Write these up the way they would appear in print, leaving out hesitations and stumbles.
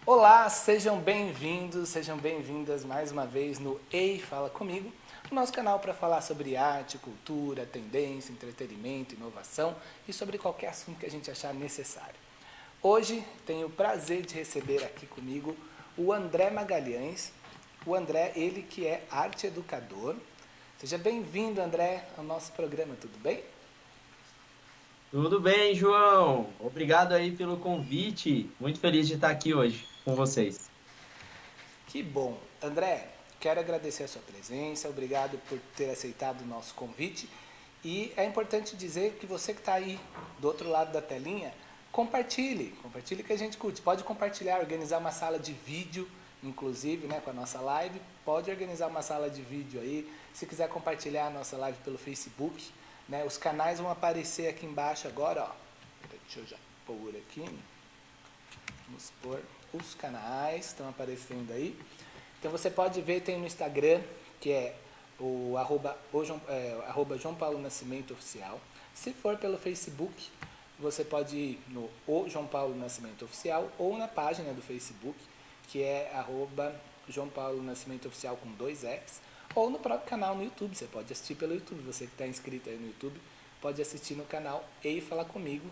Olá, sejam bem-vindos, sejam bem-vindas mais uma vez no Ei Fala Comigo, o nosso canal para falar sobre arte, cultura, tendência, entretenimento, inovação e sobre qualquer assunto que a gente achar necessário. Hoje tenho o prazer de receber aqui comigo o André Magalhães. O André, ele que é arte educador. Seja bem-vindo, André, ao nosso programa, tudo bem? Tudo bem, João? Obrigado aí pelo convite. Muito feliz de estar aqui hoje com vocês. Que bom. André, quero agradecer a sua presença, obrigado por ter aceitado o nosso convite. E é importante dizer que você que está aí do outro lado da telinha, compartilhe que a gente curte. Pode compartilhar, organizar uma sala de vídeo, inclusive, né, com a nossa live. Pode organizar uma sala de vídeo aí. Se quiser compartilhar a nossa live pelo Facebook, né, os canais vão aparecer aqui embaixo agora, ó. Deixa eu já pôr aqui. Vamos pôr os canais, estão aparecendo aí. Então você pode ver, tem no Instagram, que é o arroba João Paulo Nascimento Oficial. Se for pelo Facebook, você pode ir no o João Paulo Nascimento Oficial ou na página do Facebook, que é arroba João Paulo Nascimento Oficial com 2 Fs, ou no próprio canal no YouTube. Você pode assistir pelo YouTube, você que está inscrito aí no YouTube, pode assistir no canal e falar comigo.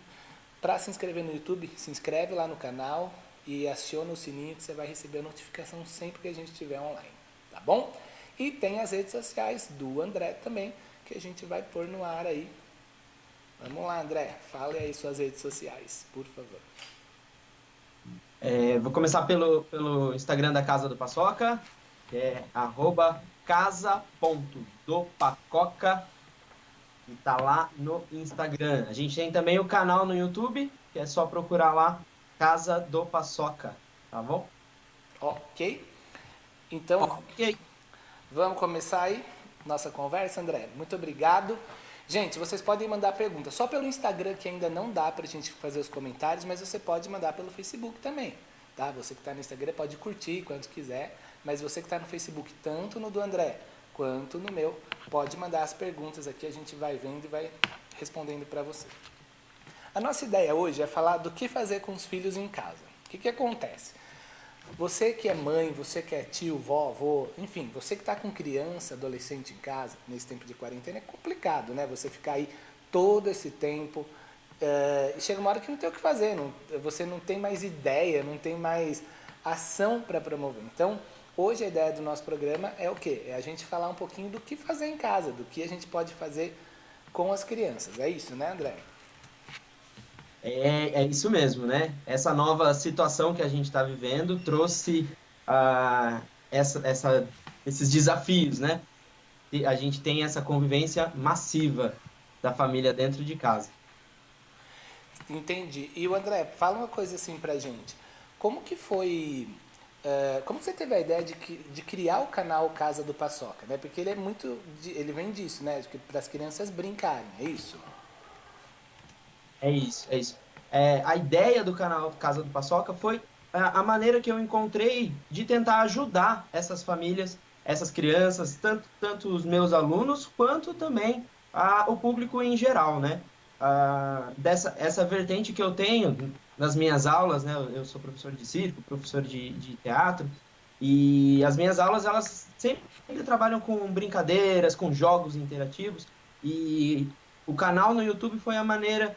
Para se inscrever no YouTube, se inscreve lá no canal e aciona o sininho que você vai receber a notificação sempre que a gente estiver online, tá bom? E tem as redes sociais do André também, que a gente vai pôr no ar aí. Vamos lá, André, fale aí suas redes sociais, por favor. Vou começar pelo Instagram da Casa do Paçoca, que é @casa.dopacoca, e tá lá no Instagram. A gente tem também o canal no YouTube, que é só procurar lá, Casa do Paçoca, tá bom? Ok? Então, Ok. vamos começar aí nossa conversa, André? Muito obrigado. Gente, vocês podem mandar perguntas só pelo Instagram, que ainda não dá pra gente fazer os comentários, mas você pode mandar pelo Facebook também, tá? Você que está no Instagram pode curtir quanto quiser, mas você que está no Facebook, tanto no do André quanto no meu, pode mandar as perguntas aqui, a gente vai vendo e vai respondendo para você. A nossa ideia hoje é falar do que fazer com os filhos em casa. O que acontece? Você que é mãe, você que é tio, vó, avô, enfim, você que está com criança, adolescente em casa, nesse tempo de quarentena, é complicado, né? Você ficar aí todo esse tempo, e chega uma hora que não tem o que fazer, você não tem mais ideia, não tem mais ação para promover. Então, hoje a ideia do nosso programa é o quê? É a gente falar um pouquinho do que fazer em casa, do que a gente pode fazer com as crianças. É isso, né, André? É isso mesmo, né? Essa nova situação que a gente está vivendo trouxe esses desafios, né? E a gente tem essa convivência massiva da família dentro de casa. Entendi. E o André, fala uma coisa assim pra gente. Como que foi. Como você teve a ideia de criar o canal Casa do Paçoca, né? Porque ele é muito. Ele vem disso, né? Para as crianças brincarem, é isso? É isso, é isso. A ideia do canal Casa do Paçoca foi a maneira que eu encontrei de tentar ajudar essas famílias, essas crianças, tanto os meus alunos, quanto também o público em geral, né? Essa vertente que eu tenho nas minhas aulas, né? Eu sou professor de circo, professor de teatro, e as minhas aulas, elas sempre trabalham com brincadeiras, com jogos interativos, e o canal no YouTube foi a maneira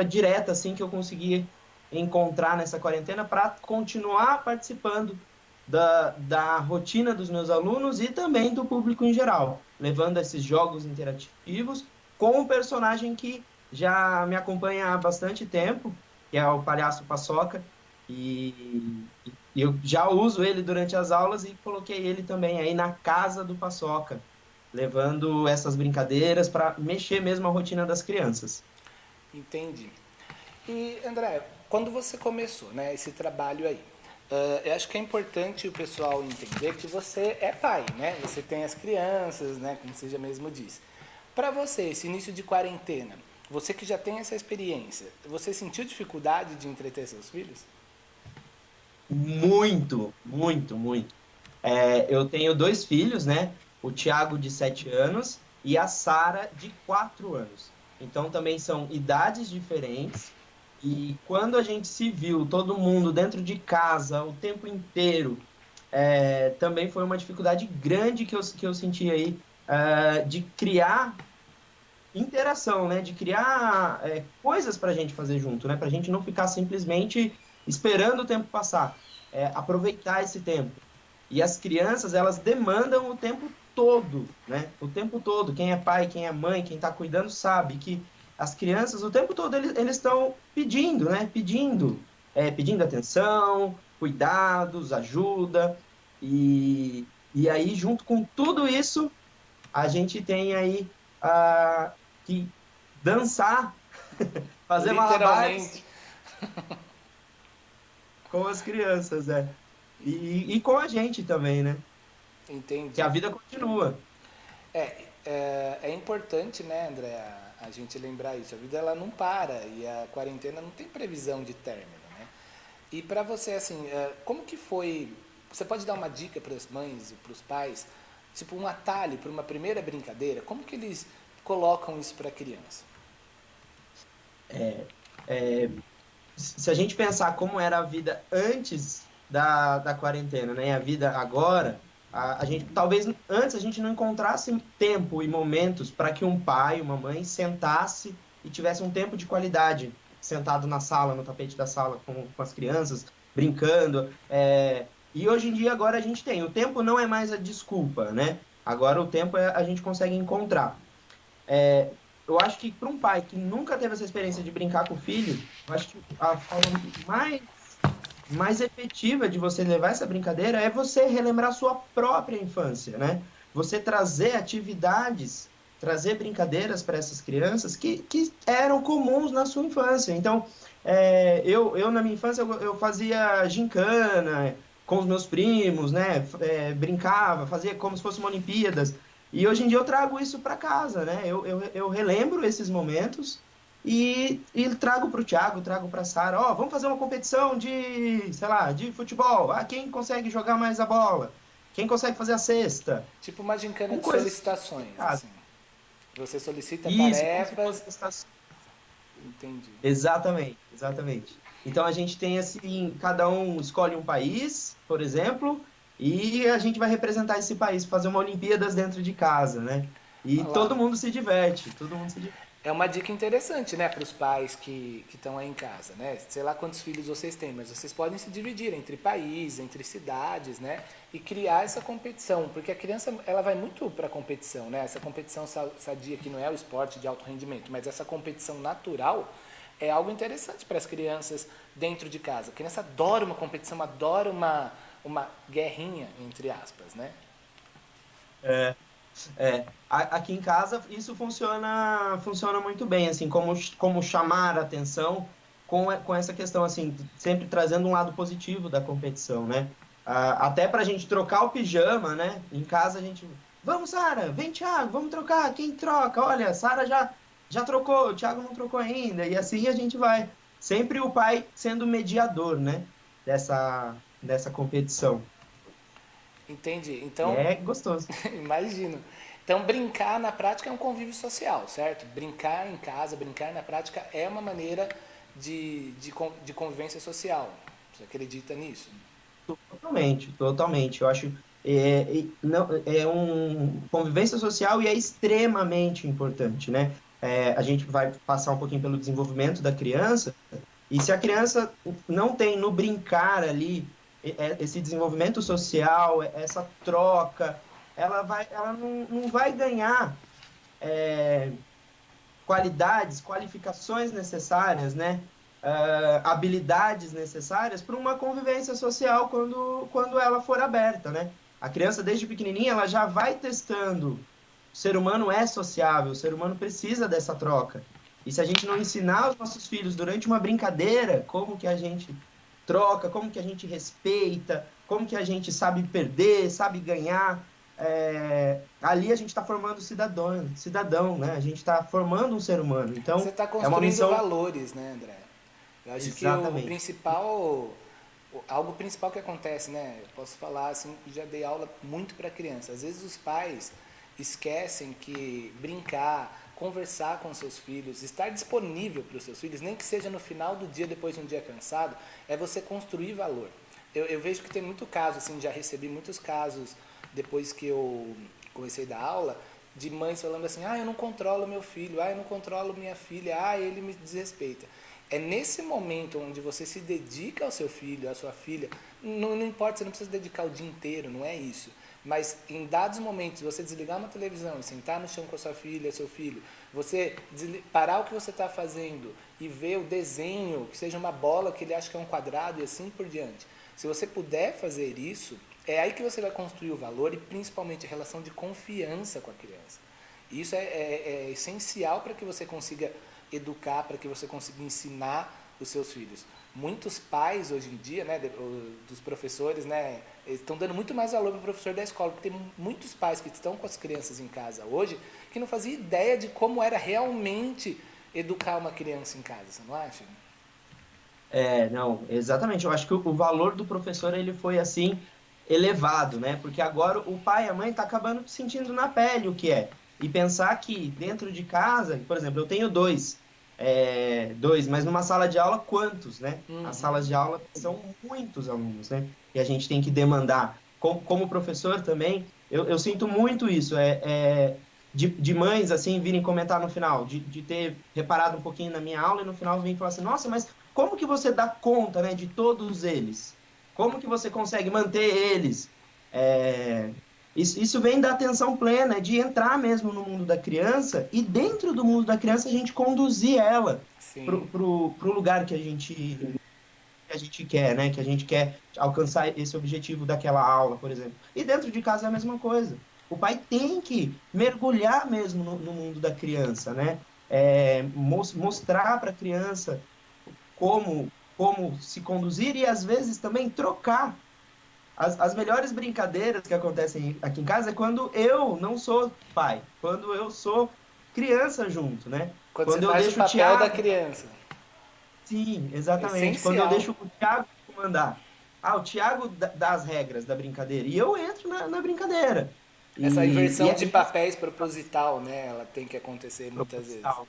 direta assim que eu consegui encontrar nessa quarentena para continuar participando da rotina dos meus alunos e também do público em geral, levando esses jogos interativos com um personagem que já me acompanha há bastante tempo, que é o Palhaço Paçoca, e eu já uso ele durante as aulas e coloquei ele também aí na Casa do Paçoca, levando essas brincadeiras para mexer mesmo a rotina das crianças. Entendi. E André, quando você começou, né, esse trabalho aí, eu acho que é importante o pessoal entender que você é pai, né? Você tem as crianças, né, como você já mesmo disse. Para você, esse início de quarentena, você que já tem essa experiência, você sentiu dificuldade de entreter seus filhos? Muito, muito, muito. Eu tenho dois filhos, né? O Tiago, de 7 anos, e a Sara, de 4 anos. Então, também são idades diferentes E quando a gente se viu, todo mundo dentro de casa, o tempo inteiro, também foi uma dificuldade grande que eu senti aí, de criar interação, né? De criar coisas para a gente fazer junto, né? Para a gente não ficar simplesmente esperando o tempo passar, aproveitar esse tempo. E as crianças, elas demandam o tempo todo, né? O tempo todo. Quem é pai, quem é mãe, quem está cuidando sabe que as crianças, o tempo todo, eles estão pedindo, né? Pedindo atenção, cuidados, ajuda. E aí, junto com tudo isso, a gente tem aí que dançar, fazer malabares Literalmente. com as crianças, né? E com a gente também, né? Que a Entendi. vida continua. É importante, né, André, a gente lembrar isso. A vida ela não para e a quarentena não tem previsão de término, né? E para você, assim, como que foi? Você pode dar uma dica para as mães e para os pais, tipo um atalho para uma primeira brincadeira? Como que eles colocam isso para a criança? É, é, se a gente pensar como era a vida antes da quarentena, né? E a vida agora, a gente talvez antes a gente não encontrasse tempo e momentos para que um pai, uma mãe sentasse e tivesse um tempo de qualidade, sentado na sala, no tapete da sala com as crianças, brincando. E hoje em dia agora a gente tem. O tempo não é mais a desculpa, né? Agora o tempo a gente consegue encontrar. Eu acho que para um pai que nunca teve essa experiência de brincar com o filho, eu acho que a forma mais efetiva de você levar essa brincadeira é você relembrar sua própria infância, né? Você trazer atividades, trazer brincadeiras para essas crianças que eram comuns na sua infância. Então, eu na minha infância, eu fazia gincana com os meus primos, né? Brincava, fazia como se fosse uma Olimpíadas. E hoje em dia eu trago isso para casa, né? Eu relembro esses momentos e trago para o Thiago, trago para a Sara, ó, vamos fazer uma competição de, sei lá, de futebol. Ah, quem consegue jogar mais a bola? Quem consegue fazer a cesta? Tipo uma gincana Com de coisas de solicitações, casa. assim. Você solicita Isso, como se fosse tarefas. estação. Entendi. Exatamente, exatamente. Então a gente tem assim, cada um escolhe um país, por exemplo, e a gente vai representar esse país, fazer uma Olimpíadas dentro de casa, né? E Olha lá. todo mundo se diverte, todo mundo se diverte. É uma dica interessante, né, para os pais que estão aí em casa, né? Sei lá quantos filhos vocês têm, mas vocês podem se dividir entre países, entre cidades, né? E criar essa competição, porque a criança ela vai muito para a competição, né? Essa competição sadia que não é o esporte de alto rendimento, mas essa competição natural é algo interessante para as crianças dentro de casa. A criança adora uma competição, adora uma guerrinha, entre aspas, né? Aqui em casa isso funciona muito bem, assim, como chamar a atenção com essa questão, assim, sempre trazendo um lado positivo da competição, né? Até para a gente trocar o pijama, né? Em casa a gente, vamos, Sara, vem, Thiago, vamos trocar, quem troca? Olha, a Sara já trocou, o Thiago não trocou ainda, e assim a gente vai. Sempre o pai sendo mediador, né? Dessa competição. Entendi. E Então, é gostoso. imagino. Então, brincar na prática é um convívio social, certo? Brincar em casa, brincar na prática é uma maneira de convivência social. Você acredita nisso? Totalmente, totalmente. Eu acho não, é um convivência social e é extremamente importante, né? A gente vai passar um pouquinho pelo desenvolvimento da criança e se a criança não tem no brincar ali esse desenvolvimento social, essa troca, ela não vai ganhar qualidades, qualificações necessárias, né? Habilidades necessárias para uma convivência social quando ela for aberta, né? A criança, desde pequenininha, ela já vai testando. O ser humano é sociável, o ser humano precisa dessa troca. E se a gente não ensinar os nossos filhos durante uma brincadeira como que a gente troca, como que a gente respeita, como que a gente sabe perder, sabe ganhar, ali a gente está formando cidadão, né? A gente está formando um ser humano. Você Então, está é uma construindo missão. valores, né, André? Eu acho que o Exatamente. principal, algo principal que acontece, né? Eu posso falar assim, já dei aula muito para criança. Às vezes os pais esquecem que brincar, conversar com seus filhos, estar disponível para os seus filhos, nem que seja no final do dia, depois de um dia cansado, é você construir valor. Eu vejo que tem muito caso, assim, já recebi muitos casos depois que eu comecei a dar aula, de mães falando assim, eu não controlo meu filho, eu não controlo minha filha, ele me desrespeita. É nesse momento onde você se dedica ao seu filho, à sua filha, não importa, você não precisa dedicar o dia inteiro, não é isso. Mas em dados momentos, você desligar uma televisão e sentar no chão com a sua filha, seu filho, você parar o que você está fazendo e ver o desenho, que seja uma bola que ele acha que é um quadrado e assim por diante. Se você puder fazer isso, é aí que você vai construir o valor e principalmente a relação de confiança com a criança. Isso é essencial para que você consiga educar, para que você consiga ensinar os seus filhos. Muitos pais hoje em dia, né, dos professores, né, estão dando muito mais valor para o professor da escola, porque tem muitos pais que estão com as crianças em casa hoje que não faziam ideia de como era realmente educar uma criança em casa, você não acha? Não, exatamente. Eu acho que o valor do professor ele foi assim elevado, né? Porque agora o pai e a mãe tá acabando sentindo na pele o que é. E pensar que dentro de casa, por exemplo, eu tenho dois, mas numa sala de aula, quantos, né? As Uhum. salas de aula são muitos alunos, né? E a gente tem que demandar. Como professor também, eu sinto muito isso. De mães, assim, virem comentar no final, de ter reparado um pouquinho na minha aula e no final virem falar assim, nossa, mas como que você dá conta, né, de todos eles? Como que você consegue manter eles? Isso vem da atenção plena, de entrar mesmo no mundo da criança e dentro do mundo da criança a gente conduzir ela Sim. pro lugar que a gente quer, né? Que a gente quer alcançar esse objetivo daquela aula, por exemplo. E dentro de casa é a mesma coisa. O pai tem que mergulhar mesmo no mundo da criança, né? Mostrar para a criança como se conduzir e às vezes também trocar. As melhores brincadeiras que acontecem aqui em casa é quando eu não sou pai, quando eu sou criança junto, né? Quando você Quando eu faz o deixo o papel da Thiago, criança. sim, exatamente, quando eu Essencial. deixo o Thiago comandar. O Thiago dá as regras da brincadeira e eu entro na brincadeira. Essa E inversão é de isso papéis proposital, né? Ela tem que acontecer muitas vezes. proposital.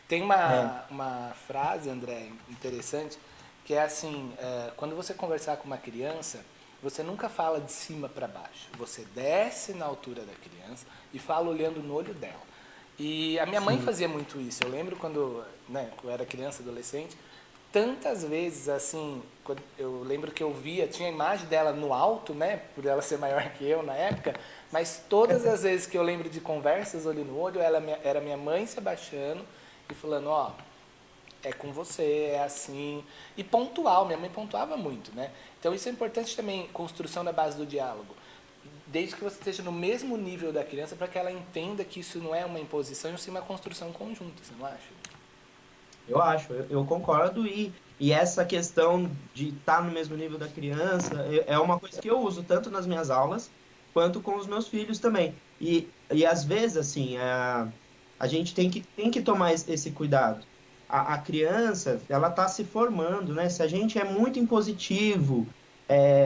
Tem É, uma frase, André, interessante, que é assim, quando você conversar com uma criança, você nunca fala de cima para baixo. Você desce na altura da criança e fala olhando no olho dela. E a minha mãe sim. fazia muito isso. Eu lembro quando, né, eu era criança, adolescente, tantas vezes assim, eu lembro que eu via, tinha a imagem dela no alto, né, por ela ser maior que eu na época, mas todas as vezes que eu lembro de conversas olho no olho, ela era minha mãe se abaixando e falando, é com você, é assim, e pontual, minha mãe pontuava muito, né? Então isso é importante também, construção da base do diálogo. Desde que você esteja no mesmo nível da criança para que ela entenda que isso não é uma imposição, e sim uma construção conjunta, você não acha? Eu acho, eu concordo, e essa questão de estar no mesmo nível da criança é uma coisa que eu uso tanto nas minhas aulas quanto com os meus filhos também. E às vezes, assim, a gente tem que tomar esse cuidado. A criança, ela está se formando, né? Se a gente é muito impositivo,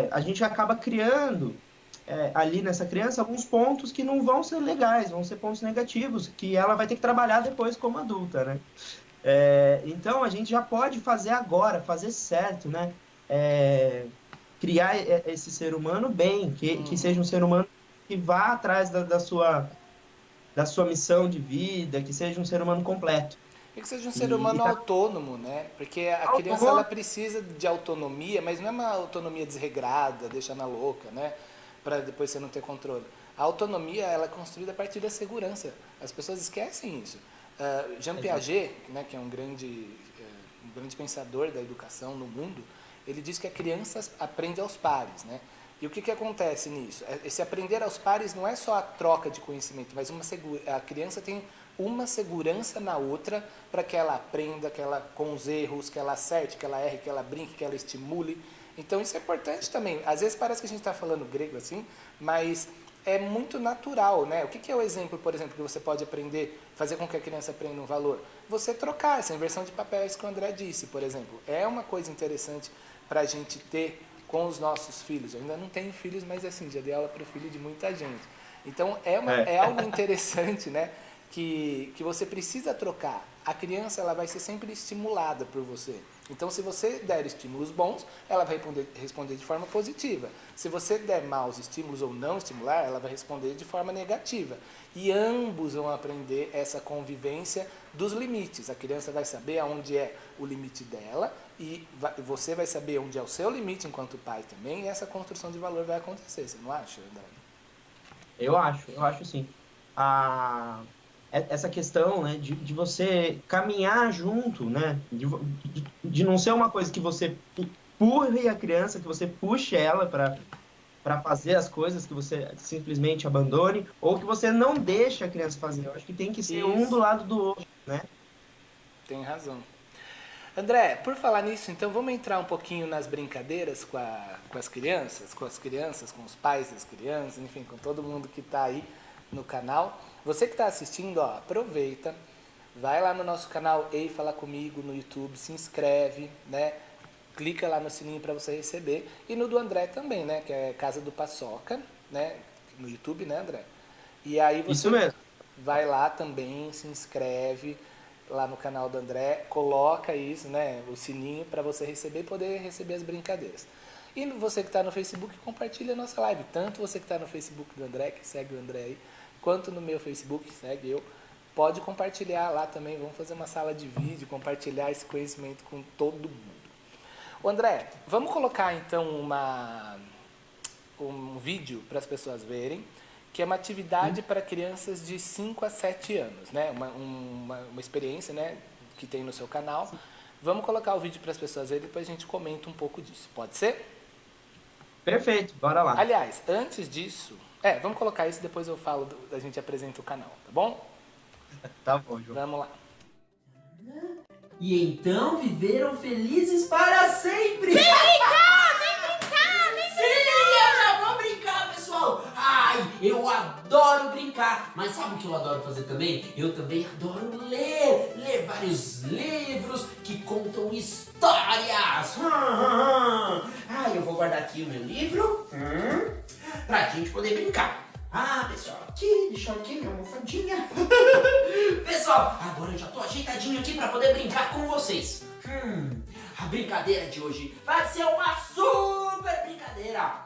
a gente acaba criando ali nessa criança alguns pontos que não vão ser legais, vão ser pontos negativos, que ela vai ter que trabalhar depois como adulta, né? Então, a gente já pode fazer agora, fazer certo, né? É, criar esse ser humano bem, que seja um ser humano que vá atrás da sua missão de vida, que seja um ser humano completo. E que seja um ser E humano tá autônomo, né? Porque a criança ela automóvel, precisa de autonomia, mas não é uma autonomia desregrada, deixando a louca, né? Para depois você não ter controle. A autonomia ela é construída a partir da segurança. As pessoas esquecem isso. Jean Piaget, né, que é um grande pensador da educação no mundo, ele diz que a criança aprende aos pares, né? E o que acontece nisso? Esse aprender aos pares não é só a troca de conhecimento, mas a criança tem uma segurança na outra para que ela aprenda, que ela com os erros, que ela acerte, que ela erre, que ela brinque, que ela estimule. Então isso é importante também. Às vezes parece que a gente está falando grego assim, mas é muito natural, né? O que é o exemplo, por exemplo, que você pode aprender, fazer com que a criança aprenda um valor? Você trocar essa inversão de papéis que o André disse, por exemplo. É uma coisa interessante para a gente ter com os nossos filhos. Eu ainda não tenho filhos, mas assim, já dei aula para o filho de muita gente. Então é é, algo interessante, né? que você precisa trocar. A criança ela vai ser sempre estimulada por você. Então, se você der estímulos bons, ela vai responder de forma positiva. Se você der maus estímulos ou não estimular, ela vai responder de forma negativa. E ambos vão aprender essa convivência dos limites. A criança vai saber aonde é o limite dela e você vai saber onde é o seu limite enquanto pai também, e essa construção de valor vai acontecer. Você não acha, André? Eu acho sim. Essa questão, né, de você caminhar junto, né, de não ser uma coisa que você empurre a criança, que você puxe ela para fazer as coisas, que você simplesmente abandone, ou que você não deixe a criança fazer. Eu acho que tem que ser um do lado do outro, né? Tem razão. André, por falar nisso, então vamos entrar um pouquinho nas brincadeiras com as crianças, com os pais das crianças, enfim, com todo mundo que está aí no canal. Você que está assistindo, ó, aproveita, vai lá no nosso canal Ei Fala Comigo no YouTube, se inscreve, né? Clica lá no sininho para você receber. E no do André também, né? Que é Casa do Paçoca, né? No YouTube, né, André? E aí você Isso mesmo. vai lá também, se inscreve lá no canal do André, coloca isso, né? O sininho para você receber e poder receber as brincadeiras. E você que está no Facebook, compartilha a nossa live. Tanto você que está no Facebook do André, que segue o André aí, quanto no meu Facebook, segue eu. Pode compartilhar lá também. Vamos fazer uma sala de vídeo, compartilhar esse conhecimento com todo mundo. Ô André, vamos colocar então um vídeo para as pessoas verem, que é uma atividade para crianças de 5 a 7 anos, né? Uma experiência, né, que tem no seu canal. Vamos colocar o vídeo para as pessoas verem e depois a gente comenta um pouco disso. Pode ser? Perfeito, bora lá. Aliás, antes disso... vamos colocar isso, depois eu falo, a gente apresenta o canal, tá bom? Tá bom, João. Vamos lá. E então viveram felizes para sempre! Vem brincar! Sim, eu já vou brincar, pessoal! Ai, eu adoro brincar! Mas sabe o que eu adoro fazer também? Eu também adoro ler! Ler vários livros que contam histórias! Ah, eu vou guardar aqui o meu livro pra gente poder brincar. Ah, pessoal, deixa aqui minha almofadinha. Pessoal, agora eu já tô ajeitadinho aqui pra poder brincar com vocês. A brincadeira de hoje vai ser uma super brincadeira.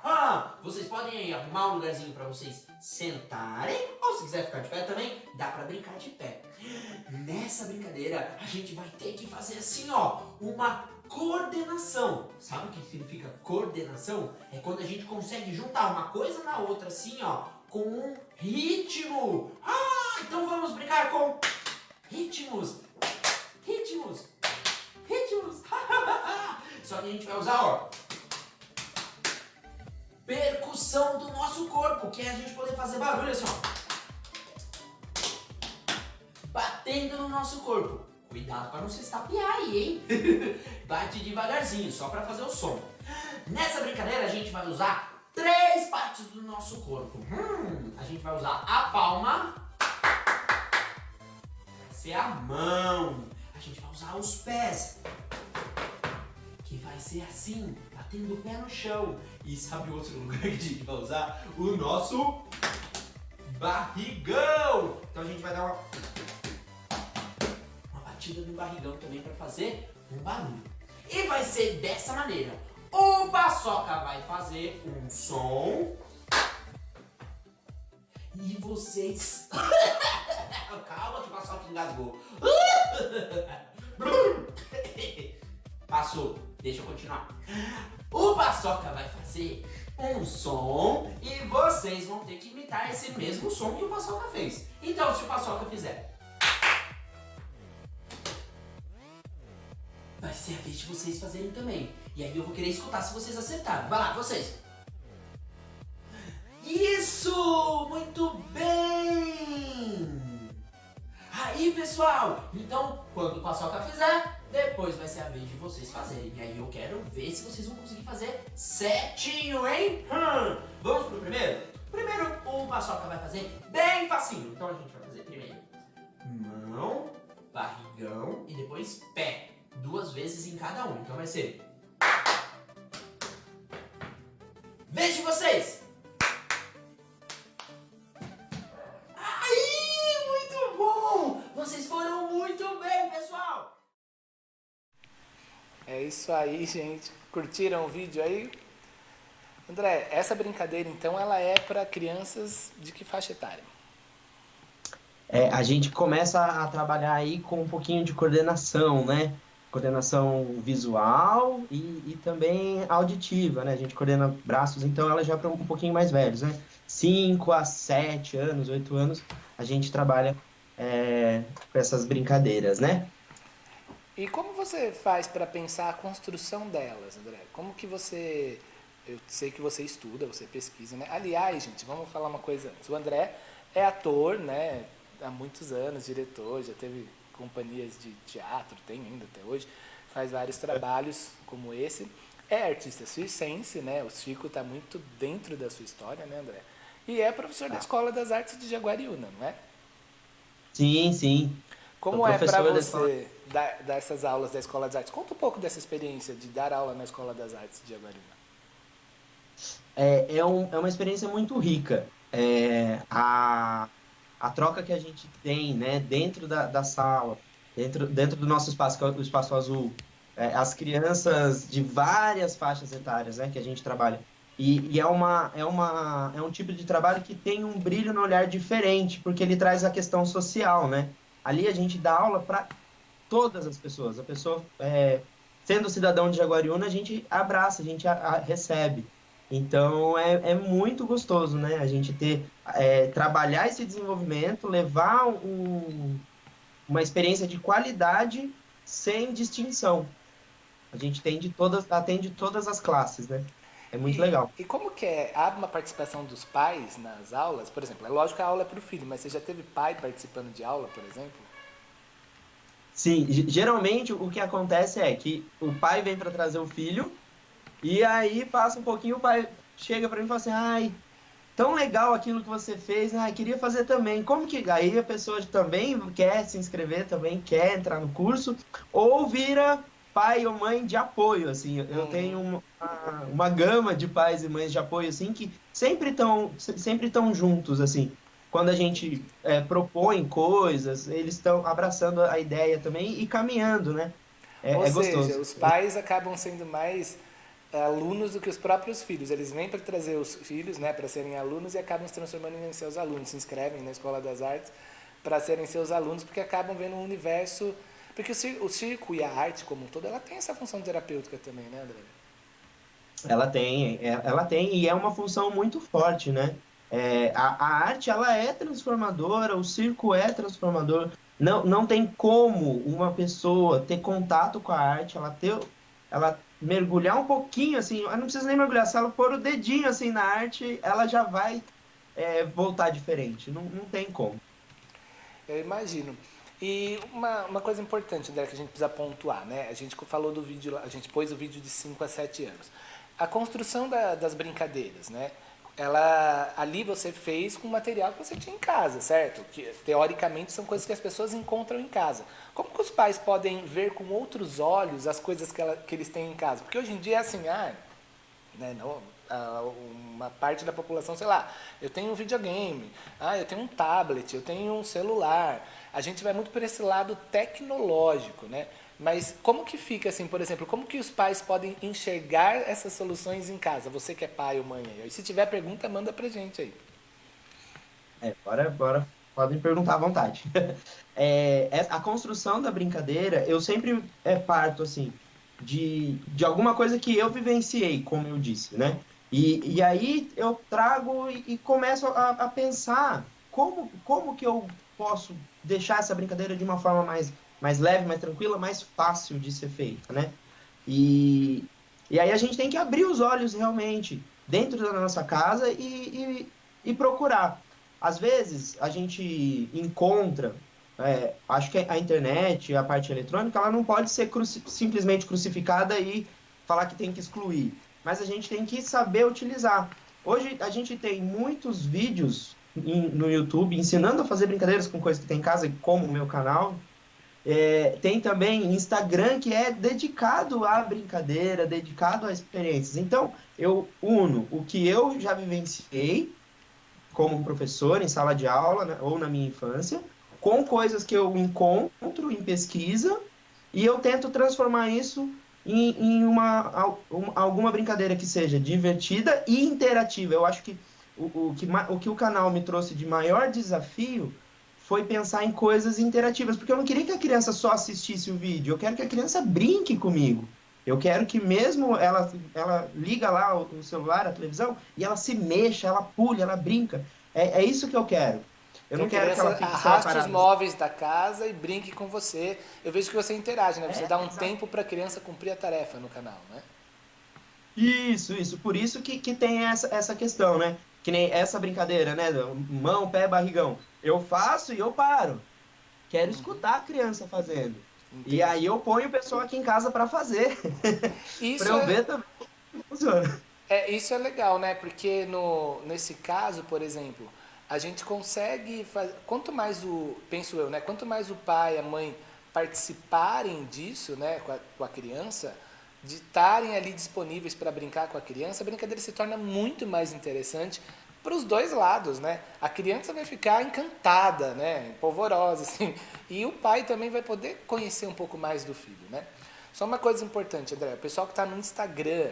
Vocês podem aí arrumar um lugarzinho pra vocês sentarem, ou se quiser ficar de pé também, dá pra brincar de pé. Nessa brincadeira, a gente vai ter que fazer assim, ó, uma coordenação. Sabe o que significa coordenação? É quando a gente consegue juntar uma coisa na outra assim, ó, com um ritmo. Então vamos brincar com ritmos. Ritmos. Ritmos. Só que a gente vai usar, ó, percussão do nosso corpo, que é a gente poder fazer barulho assim, ó, batendo no nosso corpo. Cuidado para não se estapear aí, hein? Bate devagarzinho, só para fazer o som. Nessa brincadeira a gente vai usar 3 partes do nosso corpo. A gente vai usar a palma, vai ser a mão. A gente vai usar os pés, que vai ser assim, batendo o pé no chão. E sabe outro lugar que a gente vai usar? O nosso barrigão. Então a gente vai dar uma batida no barrigão também para fazer um barulho. E vai ser dessa maneira. O Paçoca vai fazer um som e vocês... Calma que o Paçoca engasgou. Passou, deixa eu continuar. O Paçoca vai fazer um som e vocês vão ter que imitar esse mesmo som que o Paçoca fez. Então, se o Paçoca fizer, vai ser a vez de vocês fazerem também. E aí eu vou querer escutar se vocês acertarem. Vai lá, vocês. Isso! Muito bem! Aí, pessoal, então, quando o Paçoca fizer, depois vai ser a vez de vocês fazerem. E aí eu quero ver se vocês vão conseguir fazer certinho, hein? Vamos pro primeiro? Primeiro, o Paçoca vai fazer bem facinho. Então a gente vai fazer primeiro mão, barrigão e depois pé. 2 vezes em cada um. Então vai ser... Vejo vocês! Aí, muito bom! isso aí, gente. Curtiram o vídeo aí? André, essa brincadeira, então, ela é para crianças de que faixa etária? A gente começa a trabalhar aí com um pouquinho de coordenação, né? Coordenação visual e também auditiva, né? A gente coordena braços, então ela já é para um pouquinho mais velhos, né? 5 a 7 anos, 8 anos, a gente trabalha com essas brincadeiras, né? E como você faz para pensar a construção delas, André? Como que você... Eu sei que você estuda, você pesquisa, né? Aliás, gente, vamos falar uma coisa antes. O André é ator, né? Há muitos anos, diretor, já teve companhias de teatro, tem ainda até hoje. Faz vários trabalhos como esse. É artista circense, né? O Chico está muito dentro da sua história, né, André? E é professor da Escola das Artes de Jaguariúna, não é? Sim, sim. Sou Como é para professor da escola. você dar essas aulas da Escola das Artes? Conta um pouco dessa experiência de dar aula na Escola das Artes de Jaguariúna. É uma experiência muito rica. A troca que a gente tem, né, dentro da sala, dentro do nosso espaço, que é o espaço azul, as crianças de várias faixas etárias, né, que a gente trabalha. E é um tipo de trabalho que tem um brilho no olhar diferente, porque ele traz a questão social, né? Ali a gente dá aula para todas as pessoas. A pessoa, sendo cidadão de Jaguariúna, a gente abraça, a gente recebe. Então, é muito gostoso, né? A gente trabalhar esse desenvolvimento, levar uma experiência de qualidade sem distinção. A gente atende todas as classes, né? É muito legal. E como que é? Há uma participação dos pais nas aulas? Por exemplo, é lógico que a aula é para o filho, mas você já teve pai participando de aula, por exemplo? Sim, geralmente o que acontece é que o pai vem para trazer o filho e aí passa um pouquinho, o pai chega para mim e fala assim, ai, tão legal aquilo que você fez, ai, queria fazer também. Como que aí a pessoa também quer se inscrever, também quer entrar no curso, ou vira pai ou mãe de apoio, assim. Eu tenho uma gama de pais e mães de apoio, assim, que sempre estão juntos, assim. Quando a gente propõe coisas, eles estão abraçando a ideia também e caminhando, né? Ou É seja, gostoso. os pais acabam sendo mais alunos do que os próprios filhos. Eles vêm para trazer os filhos, né, para serem alunos e acabam se transformando em seus alunos. Se inscrevem na Escola das Artes para serem seus alunos, porque acabam vendo um universo... Porque o circo e a arte como um todo, ela tem essa função terapêutica também, né, André? Ela tem e é uma função muito forte, né? A arte, ela é transformadora, o circo é transformador. Não tem como uma pessoa ter contato com a arte, ela mergulhar um pouquinho, assim, ela não precisa nem mergulhar, se ela pôr o dedinho, assim, na arte, ela já vai voltar diferente, não tem como. Eu imagino. E uma coisa importante, André, que a gente precisa pontuar, né? A gente falou do vídeo, a gente pôs o vídeo de 5 a 7 anos. A construção das brincadeiras, né? Ali você fez com material que você tinha em casa, certo? Que teoricamente são coisas que as pessoas encontram em casa. Como que os pais podem ver com outros olhos as coisas que eles têm em casa? Porque hoje em dia é assim, né, não, uma parte da população, sei lá, eu tenho um videogame, eu tenho um tablet, eu tenho um celular. A gente vai muito por esse lado tecnológico, né? Mas como que fica assim, por exemplo, como que os pais podem enxergar essas soluções em casa? Você que é pai ou mãe aí. E se tiver pergunta, manda pra gente aí. Bora, podem perguntar à vontade. A construção da brincadeira, eu sempre parto, assim, de alguma coisa que eu vivenciei, como eu disse, né? E aí eu trago e começo a pensar como que eu posso deixar essa brincadeira de uma forma mais leve, mais tranquila, mais fácil de ser feita, né? E aí a gente tem que abrir os olhos realmente dentro da nossa casa e procurar. Às vezes a gente encontra, acho que a internet, a parte eletrônica, ela não pode ser simplesmente crucificada e falar que tem que excluir, mas a gente tem que saber utilizar. Hoje a gente tem muitos vídeos no YouTube ensinando a fazer brincadeiras com coisas que tem em casa, como o meu canal. Tem também Instagram que é dedicado à brincadeira, dedicado a experiências. Então, eu uno o que eu já vivenciei como professor em sala de aula, né, ou na minha infância, com coisas que eu encontro em pesquisa e eu tento transformar isso alguma brincadeira que seja divertida e interativa. Eu acho que o que o canal me trouxe de maior desafio foi pensar em coisas interativas, porque eu não queria que a criança só assistisse o vídeo, eu quero que a criança brinque comigo. Eu quero que mesmo ela liga lá o celular, a televisão, e ela se mexa, ela pule, ela brinca. É isso que eu quero. Eu Que a não quero que criança ela fique só arraste os parada. móveis da casa e brinque com você. Eu vejo que você interage, né? Você dá um Exato. tempo para a criança cumprir a tarefa no canal, né? Isso. Por isso que tem essa questão, né? Que nem essa brincadeira, né? Mão, pé, barrigão. Eu faço e eu paro. Quero escutar a criança fazendo. E Entendi. aí eu ponho o pessoal aqui em casa para fazer, para Isso eu é, ver também como funciona. isso é legal, né? Porque nesse caso, por exemplo, a gente consegue fazer. Quanto mais penso eu, né? Quanto mais o pai, a mãe participarem disso, né? Com a criança, de estarem ali disponíveis para brincar com a criança, a brincadeira se torna muito mais interessante para os dois lados, né? A criança vai ficar encantada, né? Polvorosa, assim. E o pai também vai poder conhecer um pouco mais do filho, né? Só uma coisa importante, André. O pessoal que está no Instagram,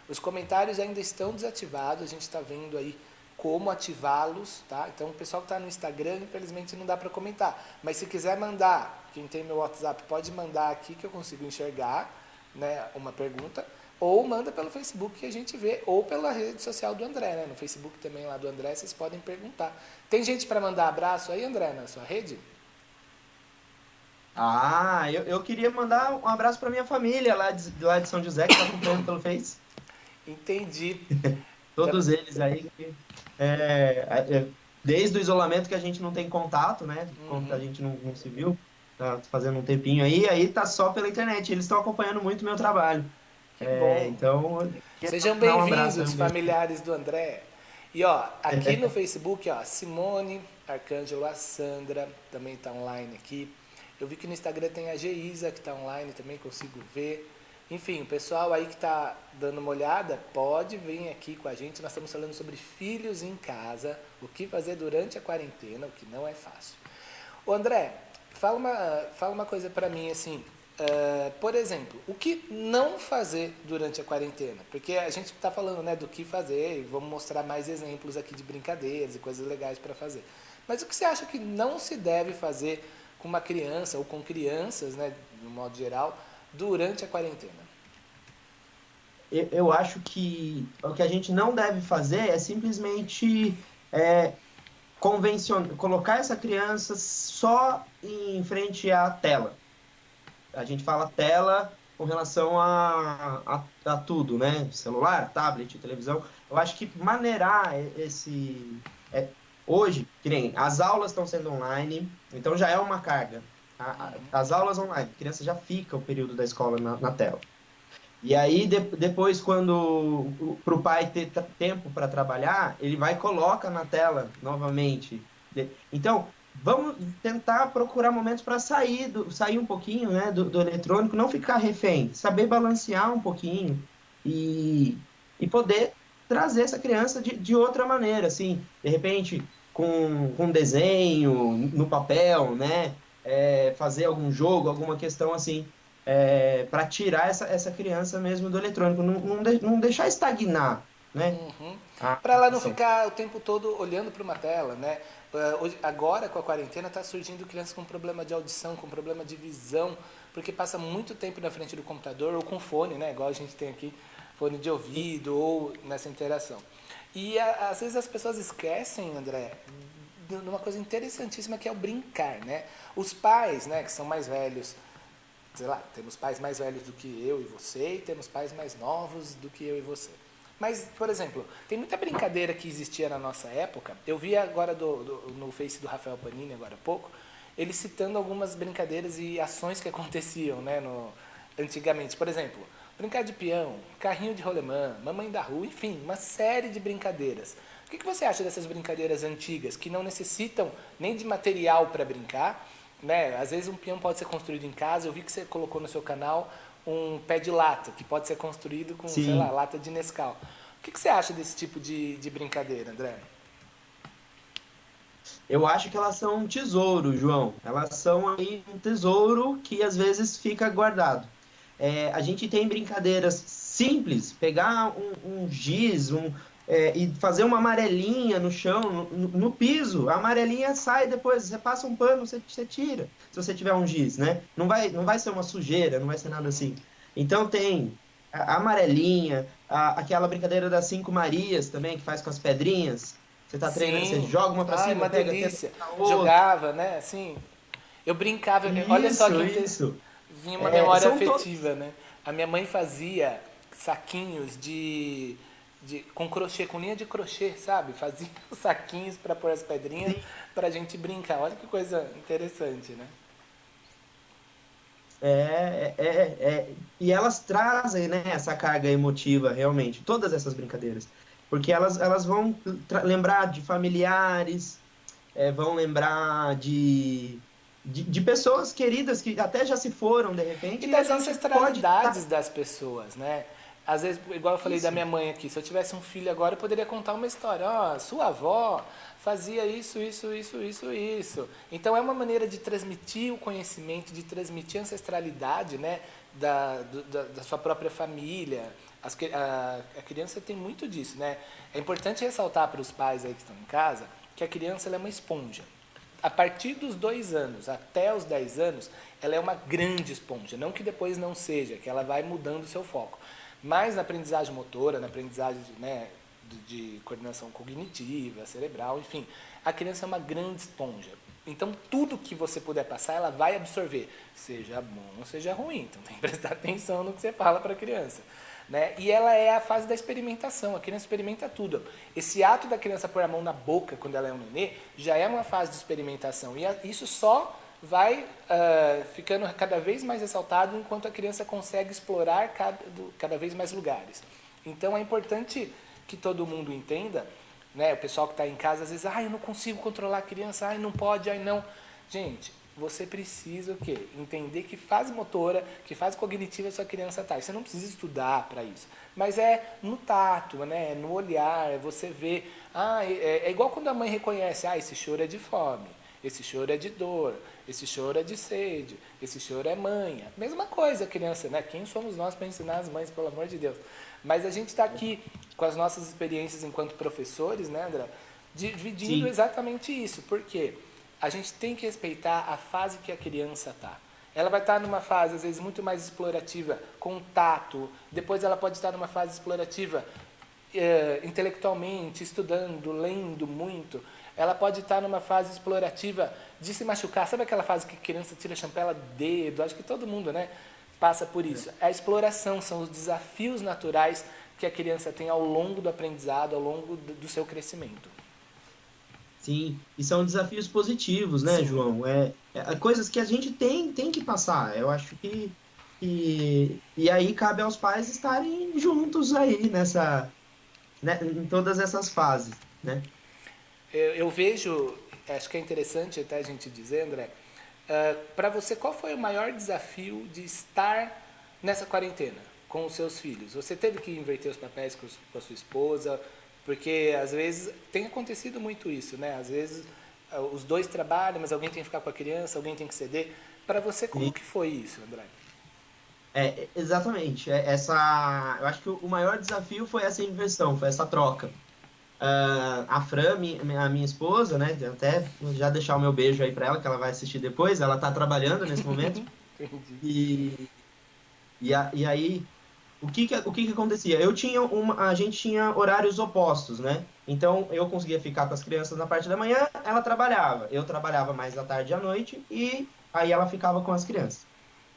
os comentários ainda estão desativados. A gente está vendo aí como ativá-los, tá? Então, o pessoal que está no Instagram, infelizmente, não dá para comentar. Mas se quiser mandar, quem tem meu WhatsApp pode mandar aqui que eu consigo enxergar, né? Uma pergunta. Ou manda pelo Facebook que a gente vê, ou pela rede social do André, né? No Facebook também lá do André, vocês podem perguntar. Tem gente para mandar abraço aí, André, na sua rede? Eu queria mandar um abraço para minha família lá de São José, que está acompanhando pelo Face. Entendi. Tá- Todos eles aí. Desde o isolamento que a gente não tem contato, né? Como a Uhum. gente não se viu, tá fazendo um tempinho aí tá só pela internet. Eles estão acompanhando muito o meu trabalho. Que bom. Então, eu queria Sejam mandar um abraço, bem-vindos, um beijo. familiares do André. E ó, aqui no Facebook, ó, Simone, Arcângelo, a Sandra também está online aqui. Eu vi que no Instagram tem a Geisa que está online, também consigo ver. Enfim, o pessoal aí que está dando uma olhada, pode vir aqui com a gente. Nós estamos falando sobre filhos em casa, o que fazer durante a quarentena, o que não é fácil. Ô André, fala uma coisa para mim assim. Por exemplo, o que não fazer durante a quarentena? Porque a gente está falando, né, do que fazer e vamos mostrar mais exemplos aqui de brincadeiras e coisas legais para fazer. Mas o que você acha que não se deve fazer com uma criança ou com crianças, né, no modo geral, durante a quarentena? Eu acho que o que a gente não deve fazer é simplesmente é, colocar essa criança só em frente à tela. A gente fala tela com relação a tudo, né? Celular, tablet, televisão. Eu acho que maneirar hoje, que nem as aulas estão sendo online, então já é uma carga. As aulas online, a criança já fica o período da escola na tela. E aí, depois, quando para o pai ter tempo para trabalhar, ele vai e coloca na tela novamente. Então, vamos tentar procurar momentos para sair um pouquinho, né, do eletrônico, não ficar refém, saber balancear um pouquinho e poder trazer essa criança de outra maneira, assim, de repente, com desenho no papel, né, fazer algum jogo, alguma questão assim para tirar essa criança mesmo do eletrônico, não deixar estagnar, né? Uhum. A Para ela não ação. ficar o tempo todo olhando para uma tela, né? Agora, com a quarentena, está surgindo crianças com problema de audição, com problema de visão, porque passa muito tempo na frente do computador ou com fone, né? Igual a gente tem aqui, fone de ouvido ou nessa interação. E às vezes as pessoas esquecem, André, de uma coisa interessantíssima que é o brincar, né? Os pais, né, que são mais velhos, sei lá, temos pais mais velhos do que eu e você e temos pais mais novos do que eu e você. Mas, por exemplo, tem muita brincadeira que existia na nossa época. Eu vi agora no Face do Rafael Panini, agora há pouco, ele citando algumas brincadeiras e ações que aconteciam, né, antigamente. Por exemplo, brincar de peão, carrinho de rolemã, mamãe da rua, enfim, uma série de brincadeiras. O que você acha dessas brincadeiras antigas que não necessitam nem de material para brincar, né? Às vezes um peão pode ser construído em casa. Eu vi que você colocou no seu canal um pé de lata, que pode ser construído com, sei lá, Sim, lata de Nescau. O que você acha desse tipo de brincadeira, André? eu acho que elas são um tesouro, João. Elas são aí um tesouro que às vezes fica guardado. A gente tem brincadeiras simples, pegar um giz, e fazer uma amarelinha no chão, no piso, a amarelinha sai depois, você passa um pano, você tira, se você tiver um giz, né? Não vai ser uma sujeira, não vai ser nada assim. Então tem a amarelinha, aquela brincadeira das 5 Marias também, que faz com as pedrinhas. Você tá treinando, você Sim. joga uma pra Ai, cima, uma pega, delícia. tenta a outra. Jogava, né? Assim, eu brincava. Olha só Isso. vinha uma memória São afetiva, né? A minha mãe fazia saquinhos com crochê, com linha de crochê, sabe? Fazia os saquinhos para pôr as pedrinhas pra gente brincar. Olha que coisa interessante, né? E elas trazem, né, essa carga emotiva, realmente, todas essas brincadeiras. Porque elas vão lembrar de familiares, vão lembrar de pessoas queridas que até já se foram, de repente, E e a das gente pode... ancestralidades das pessoas, né? Às vezes, igual eu falei da Isso. minha mãe aqui, se eu tivesse um filho agora, eu poderia contar uma história. Ó, sua avó fazia isso, isso, isso, isso, isso. Então é uma maneira de transmitir o conhecimento, de transmitir a ancestralidade, né? Da sua própria família. A criança tem muito disso, né? É importante ressaltar para os pais aí que estão em casa que a criança ela é uma esponja. A partir dos 2 anos até os 10 anos, ela é uma grande esponja. Não que depois não seja, que ela vai mudando o seu foco. Mas na aprendizagem motora, na aprendizagem, né, de coordenação cognitiva, cerebral, enfim, a criança é uma grande esponja. Então, tudo que você puder passar, ela vai absorver, seja bom ou seja ruim. Então, tem que prestar atenção no que você fala para a criança. Né? E ela é a fase da experimentação, a criança experimenta tudo. Esse ato da criança pôr a mão na boca quando ela é um nenê, já é uma fase de experimentação. E isso só vai ficando cada vez mais ressaltado enquanto a criança consegue explorar cada vez mais lugares. Então é importante que todo mundo entenda, né? O pessoal que está em casa às vezes, eu não consigo controlar a criança, não pode, não. Gente, você precisa o quê? Entender que fase motora, que fase cognitiva a sua criança está. Você não precisa estudar para isso. Mas é no tato, né? No olhar, você vê. É igual quando a mãe reconhece, esse choro é de fome, esse choro é de dor, esse choro é de sede, esse choro é manha. Mesma coisa, criança, né? Quem somos nós para ensinar as mães, pelo amor de Deus? Mas a gente está aqui com as nossas experiências enquanto professores, né, André? Dividindo Sim. exatamente isso. Por quê? A gente tem que respeitar a fase que a criança está. Ela vai estar numa fase, às vezes, muito mais explorativa, com tato. Depois ela pode estar numa fase explorativa intelectualmente, estudando, lendo muito. Ela pode estar numa fase explorativa de se machucar. Sabe aquela fase que a criança tira a champela do dedo? Acho que todo mundo, né, passa por isso. A exploração são os desafios naturais que a criança tem ao longo do aprendizado, ao longo do seu crescimento. Sim, e são desafios positivos, né, Sim. João? Coisas que a gente tem que passar. Eu acho que... E aí cabe aos pais estarem juntos aí né, em todas essas fases, né? Eu vejo, acho que é interessante até a gente dizer, André, para você, qual foi o maior desafio de estar nessa quarentena com os seus filhos? Você teve que inverter os papéis com a sua esposa? Porque, às vezes, tem acontecido muito isso, né? Às vezes, os dois trabalham, mas alguém tem que ficar com a criança, alguém tem que ceder. Para você, como que foi isso, André? Exatamente. Eu acho que o maior desafio foi essa inversão, foi essa troca. A Fran, a minha esposa, né? Até já deixar o meu beijo aí para ela, que ela vai assistir depois. Ela está trabalhando nesse momento. Entendi. E aí, o que acontecia? A gente tinha horários opostos, né? Então, eu conseguia ficar com as crianças na parte da manhã, ela trabalhava. Eu trabalhava mais à tarde e à noite, e aí ela ficava com as crianças.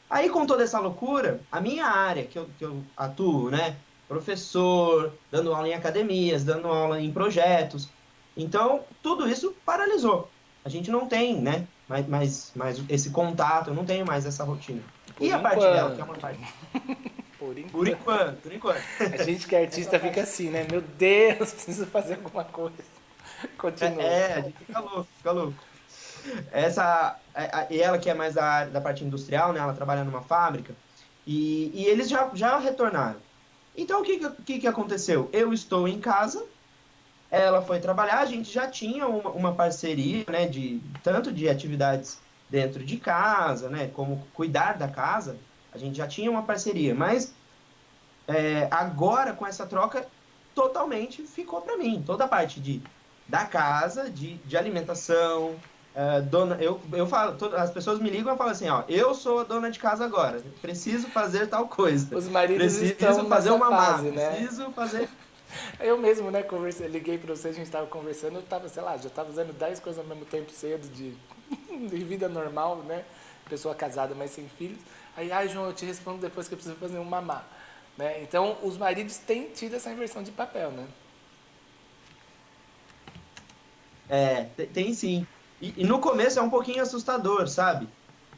Aí, com toda essa loucura, a minha área que eu atuo, né? Professor, dando aula em academias, dando aula em projetos. Então, tudo isso paralisou. A gente não tem, né? Mais esse contato, eu não tenho mais essa rotina. E a parte dela, que é uma parte... Por enquanto. A gente que é artista fica assim, né? Meu Deus, preciso fazer alguma coisa. Continua. A gente fica louco. E ela que é mais da parte industrial, né? Ela trabalha numa fábrica. E eles já retornaram. Então, o que aconteceu? Eu estou em casa, ela foi trabalhar, a gente já tinha uma parceria, né? Tanto de atividades dentro de casa, né? Como cuidar da casa. A gente já tinha uma parceria, mas agora com essa troca totalmente ficou para mim. Toda a parte da casa, de alimentação, eu falo, as pessoas me ligam e falam assim, ó, eu sou a dona de casa agora, preciso fazer tal coisa. Os maridos preciso estão fazer nessa uma fase, massa, né? preciso fazer... Eu mesmo, né, liguei pra você, a gente tava conversando, eu tava, sei lá, já tava fazendo 10 coisas ao mesmo tempo cedo, de vida normal, né? Pessoa casada, mas sem filhos. Aí, João, eu te respondo depois que eu preciso fazer um mamá. Né? Então, os maridos têm tido essa inversão de papel, né? Tem sim. E no começo é um pouquinho assustador, sabe?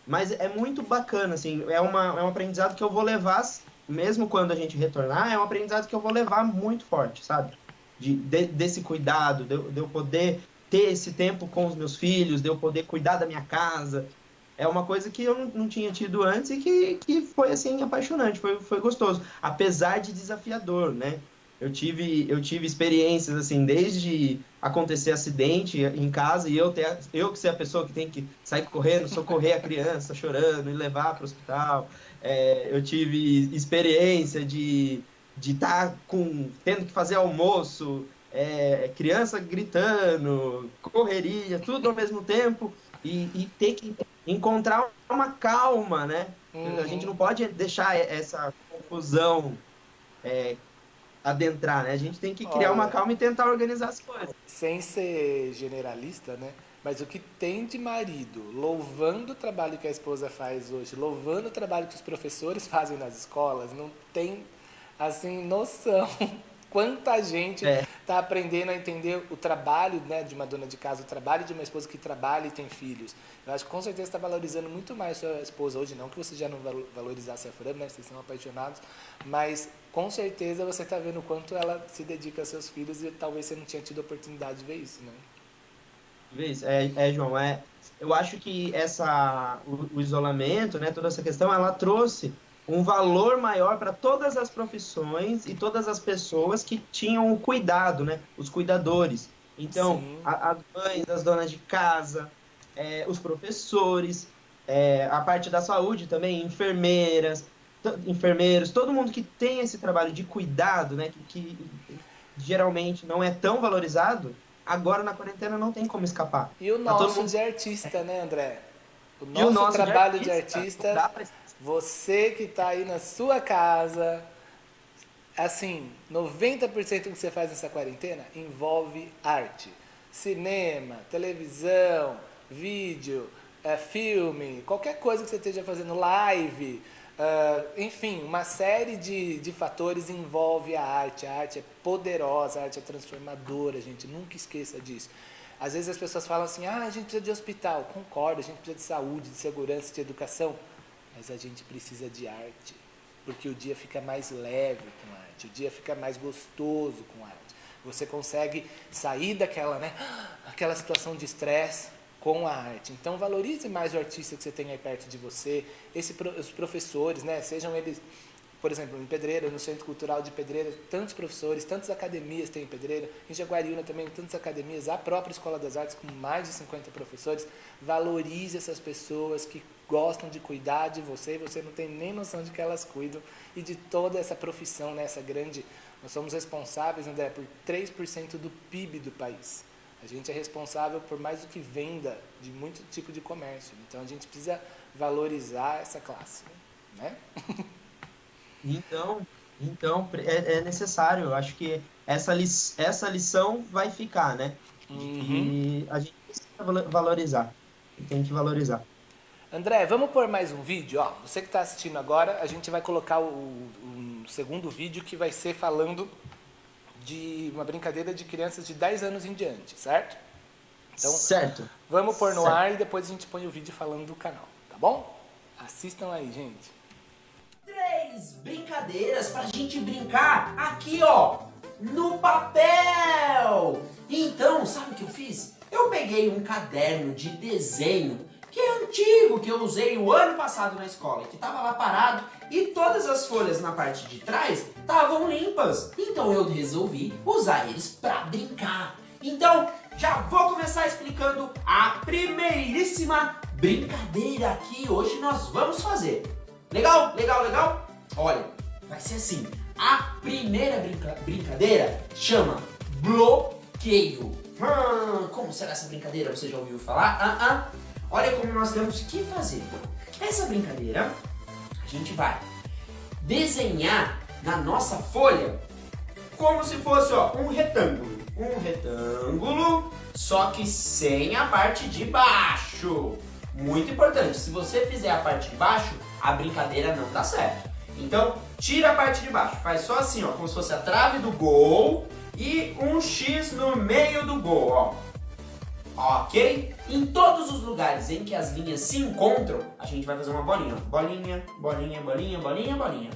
Mas é muito bacana, assim, é um aprendizado que eu vou levar, mesmo quando a gente retornar, é um aprendizado que eu vou levar muito forte, sabe? Desse cuidado, de eu poder ter esse tempo com os meus filhos, de eu poder cuidar da minha casa. É uma coisa que eu não tinha tido antes e que foi, assim, apaixonante, foi gostoso. Apesar de desafiador, né? Eu tive experiências, assim, desde acontecer acidente em casa e eu que ser a pessoa que tem que sair correndo, socorrer a criança chorando e levar para o hospital. Eu tive experiência de estar tendo que fazer almoço, criança gritando, correria, tudo ao mesmo tempo e ter que encontrar uma calma, né? A gente não pode deixar essa confusão adentrar, né? A gente tem que criar uma calma e tentar organizar as coisas. Sem ser generalista, né? Mas o que tem de marido louvando o trabalho que a esposa faz hoje, louvando o trabalho que os professores fazem nas escolas, não tem, assim, noção quanta gente está aprendendo a entender o trabalho, né, de uma dona de casa, o trabalho de uma esposa que trabalha e tem filhos. Eu acho que com certeza está valorizando muito mais sua esposa hoje, não que você já não valorizasse a Fran, né, vocês são apaixonados, mas com certeza você está vendo o quanto ela se dedica aos seus filhos e talvez você não tinha tido a oportunidade de ver isso, né? João, eu acho que o isolamento, né, toda essa questão, ela trouxe um valor maior para todas as profissões e todas as pessoas que tinham o cuidado, né, os cuidadores. Então, as mães, as donas de casa, os professores, a parte da saúde também, enfermeiros, todo mundo que tem esse trabalho de cuidado, né, que geralmente não é tão valorizado, agora na quarentena não tem como escapar. E o nosso de artista, né, André? O nosso trabalho de artista, você que está aí na sua casa, assim, 90% do que você faz nessa quarentena envolve arte. Cinema, televisão, vídeo, filme, qualquer coisa que você esteja fazendo, live, enfim, uma série de fatores envolve a arte. A arte é poderosa, a arte é transformadora, gente, nunca esqueça disso. Às vezes as pessoas falam assim, a gente precisa de hospital. Concordo, a gente precisa de saúde, de segurança, de educação, mas a gente precisa de arte, porque o dia fica mais leve com arte, o dia fica mais gostoso com arte. Você consegue sair aquela situação de estresse com a arte. Então valorize mais o artista que você tem aí perto de você, os professores, né? Sejam eles, por exemplo, em Pedreira, no Centro Cultural de Pedreira, tantos professores, tantas academias tem em Pedreira, em Jaguariúna também tantas academias, a própria Escola das Artes com mais de 50 professores. Valorize essas pessoas que gostam de cuidar de você e você não tem nem noção de que elas cuidam e de toda essa profissão, né? Essa grande... Nós somos responsáveis, André, por 3% do PIB do país. A gente é responsável por mais do que venda de muito tipo de comércio. Então, a gente precisa valorizar essa classe, né? Então é necessário. Eu acho que essa lição vai ficar, né? E a gente precisa valorizar. Tem que valorizar. André, vamos pôr mais um vídeo? Ó, você que está assistindo agora, a gente vai colocar o segundo vídeo que vai ser falando de uma brincadeira de crianças de 10 anos em diante, certo? Então, certo. Vamos pôr no ar e depois a gente põe o vídeo falando do canal, tá bom? Assistam aí, gente. 3 brincadeiras pra gente brincar aqui, ó, no papel. Então, sabe o que eu fiz? Eu peguei um caderno de desenho que é antigo, que eu usei o ano passado na escola, que tava lá parado e todas as folhas na parte de trás estavam limpas. Então eu resolvi usar eles para brincar. Então já vou começar explicando a primeiríssima brincadeira que hoje nós vamos fazer. Legal, legal, legal? Olha, vai ser assim. A primeira brincadeira chama bloqueio. Como será essa brincadeira? Você já ouviu falar? Olha como nós temos que fazer. Essa brincadeira, a gente vai desenhar na nossa folha como se fosse um retângulo. Um retângulo, só que sem a parte de baixo. Muito importante, se você fizer a parte de baixo, a brincadeira não dá certo. Então, tira a parte de baixo, faz só assim, como se fosse a trave do gol e um X no meio do gol, Ok? Em todos os lugares em que as linhas se encontram, a gente vai fazer uma bolinha. Bolinha, bolinha, bolinha, bolinha, bolinha.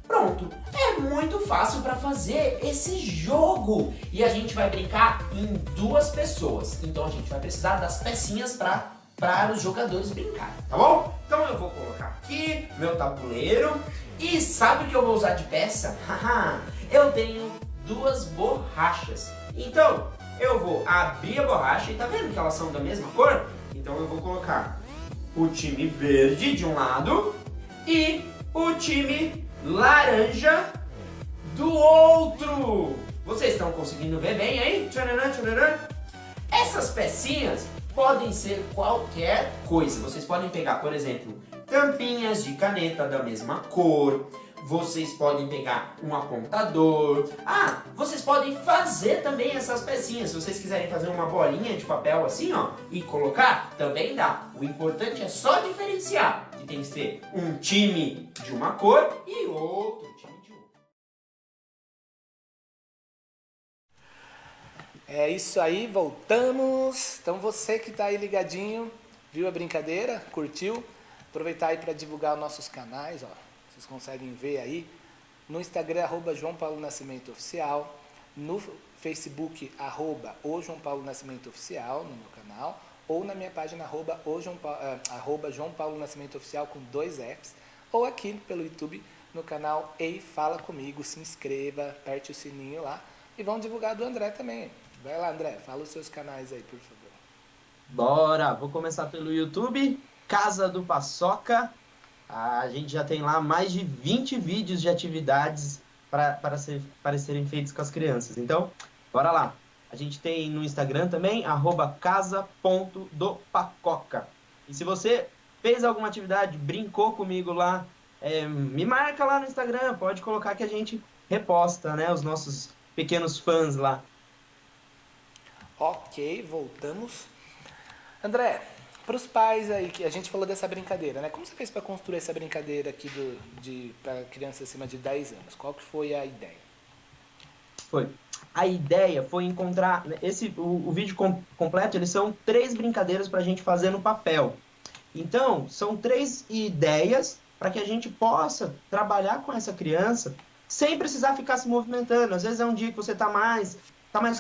Pronto. É muito fácil para fazer esse jogo. E a gente vai brincar em 2 pessoas. Então a gente vai precisar das pecinhas para os jogadores brincarem, tá bom? Então eu vou colocar aqui meu tabuleiro. E sabe o que eu vou usar de peça? Eu tenho 2 borrachas. Então eu vou abrir a borracha e tá vendo que elas são da mesma cor? Então eu vou colocar o time verde de um lado e o time laranja do outro. Vocês estão conseguindo ver bem aí? Tcharam, tcharam. Essas pecinhas podem ser qualquer coisa. Vocês podem pegar, por exemplo, tampinhas de caneta da mesma cor. Vocês podem pegar um apontador. Vocês podem fazer também essas pecinhas. Se vocês quiserem fazer uma bolinha de papel assim, e colocar, também dá. O importante é só diferenciar que tem que ser um time de uma cor e outro time de outra. É isso aí, voltamos. Então você que está aí ligadinho, viu a brincadeira, curtiu? Aproveitar aí para divulgar os nossos canais, Vocês conseguem ver aí no Instagram, @João Paulo Nascimento Oficial, no Facebook, @o João Paulo Nascimento Oficial, no meu canal, ou na minha página, João Paulo Nascimento Oficial com 2 Fs, ou aqui pelo YouTube, no canal Ei Fala Comigo. Se inscreva, aperte o sininho lá e vão divulgar do André também. Vai lá, André, fala os seus canais aí, por favor. Bora! Vou começar pelo YouTube, Casa do Paçoca. A gente já tem lá mais de 20 vídeos de atividades para serem feitos com as crianças. Então, bora lá. A gente tem no Instagram também, @casa.dopacoca. E se você fez alguma atividade, brincou comigo lá, me marca lá no Instagram. Pode colocar que a gente reposta, né? Os nossos pequenos fãs lá. Ok, voltamos. André, para os pais aí, que a gente falou dessa brincadeira, né? Como você fez para construir essa brincadeira aqui para crianças acima de 10 anos? Qual que foi a ideia? A ideia foi encontrar... O vídeo completo, eles são 3 brincadeiras para a gente fazer no papel. Então, são 3 ideias para que a gente possa trabalhar com essa criança sem precisar ficar se movimentando. Às vezes é um dia que você está mais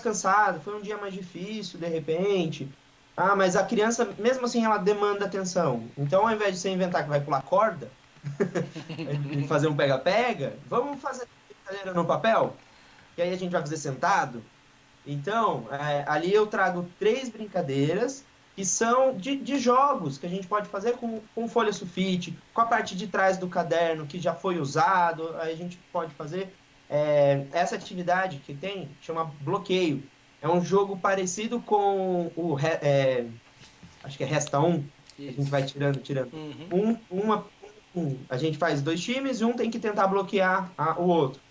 cansado, foi um dia mais difícil, de repente... mas a criança, mesmo assim, ela demanda atenção. Então, ao invés de você inventar que vai pular corda, e fazer um pega-pega, vamos fazer brincadeira no papel? E aí a gente vai fazer sentado. Então, ali eu trago 3 brincadeiras que são de jogos que a gente pode fazer com folha sulfite, com a parte de trás do caderno que já foi usado. Aí a gente pode fazer essa atividade que tem, chama bloqueio. É um jogo parecido com acho que é Resta 1. Isso. A gente vai tirando. A gente faz 2 times e um tem que tentar bloquear o outro.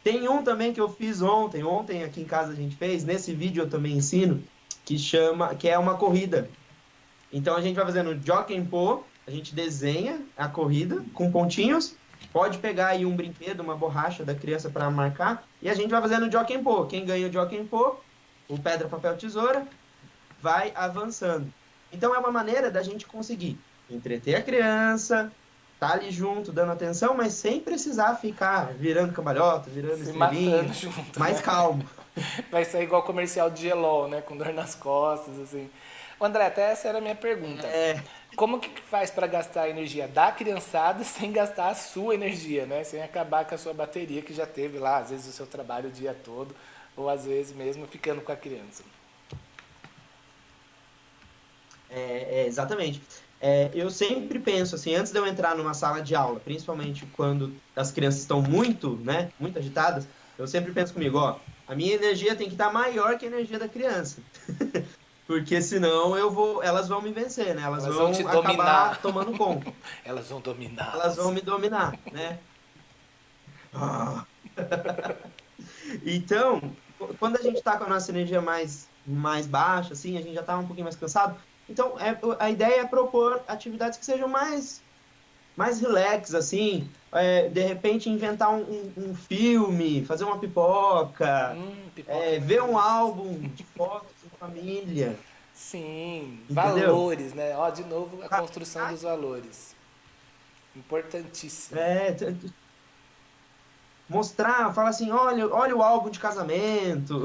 Tem um também que eu fiz ontem aqui em casa a gente fez, nesse vídeo eu também ensino, que é uma corrida. Então a gente vai fazendo jockey and pô, a gente desenha a corrida com pontinhos, pode pegar aí um brinquedo, uma borracha da criança para marcar, e a gente vai fazendo jockey and pô. Quem ganha o jockey and pô, o pedra, papel, tesoura, vai avançando. Então é uma maneira da gente conseguir entreter a criança, tá ali junto, dando atenção, mas sem precisar ficar virando cambalhota, virando estrelinha, mais calmo. Vai sair igual comercial de Gelol, né? Com dor nas costas, assim. André, até essa era a minha pergunta. Como que faz para gastar a energia da criançada sem gastar a sua energia, né? Sem acabar com a sua bateria que já teve lá, às vezes, o seu trabalho o dia todo, ou às vezes mesmo ficando com a criança. Exatamente. eu sempre penso assim, antes de eu entrar numa sala de aula, principalmente quando as crianças estão muito, né, muito agitadas, eu sempre penso comigo, ó, a minha energia tem que estar maior que a energia da criança. Porque senão elas vão me vencer, né? Elas Elas vão te vão acabar dominar. tomando conta. Elas vão dominar Elas vão você. me dominar, né? Ah. Então, quando a gente está com a nossa energia mais baixa, assim, a gente já está um pouquinho mais cansado. Então, a ideia é propor atividades que sejam mais relax, assim. De repente, inventar um filme, fazer uma pipoca, Pipoca é uma ver um delícia. álbum de fotos em família, Sim, entendeu? valores, né? Ó, de novo, a construção dos valores. Importantíssimo. É, mostrar, falar assim, olha o álbum de casamento,